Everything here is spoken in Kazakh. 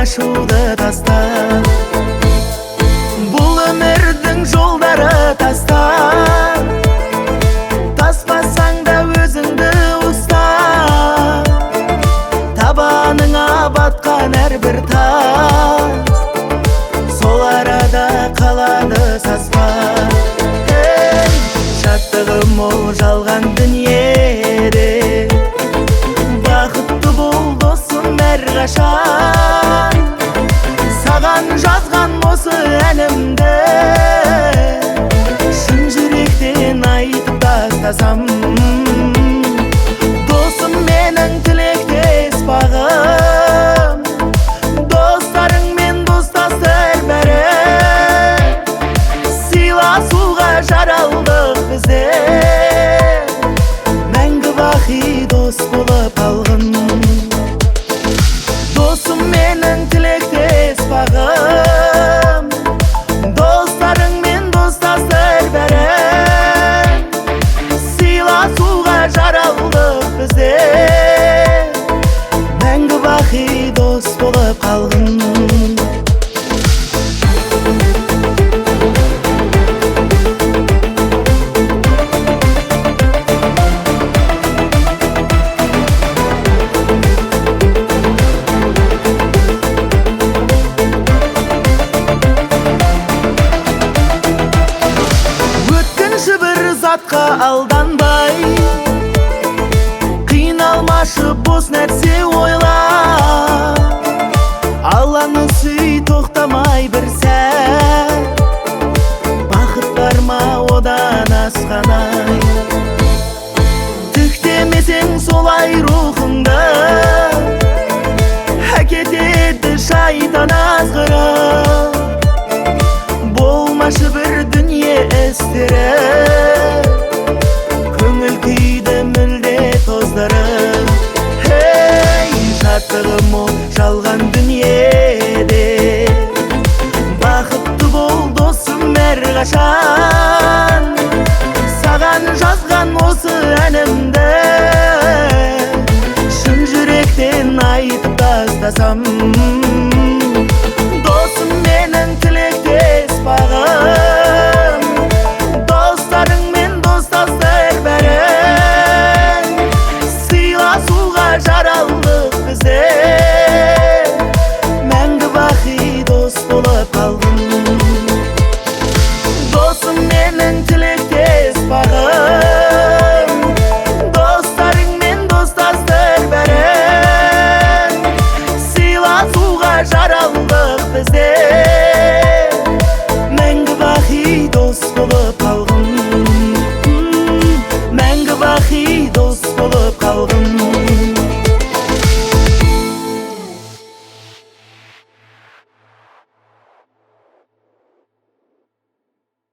ашуды таста. Бұл өмірдің жолдары таста. Таспасаң да өзіңді ұста. Табаныңа батқан әрбір тас, сол арада қалады саспа. Шаттығым ол жалған дүниеде, бақытты бол досым әрқашан. Саған жазған осы әнімді шын жүректен айтып тастасам. Досым менің тілектес бағым, достарыңмен достастыр бәрі. Сыйласуға жаралдық біздер, мәңгі бақи дос болып қалғын. Досым менің тілектес бағым, достарыңмен достастыр бәрі. Сыйласуға жаралдық біздер, мәңгі бақи дос болып қалғын. Затқа алданбай, қиналмашы бос нәрсе ойла. Алланы сүй, тоқтамай бір сәт, бақыт бар ма одан асқанай. Тіктемесең солай рухыңды, әкетеді шайтан азғырып. Болмашы бір дүние істері, көңіл күйді мүлде тоздырып. Шаттығым ол жалған дүниеде, бақытты бол досым әрқашан. Саған жазған осы әнімді шын жүректен айтып тастасам.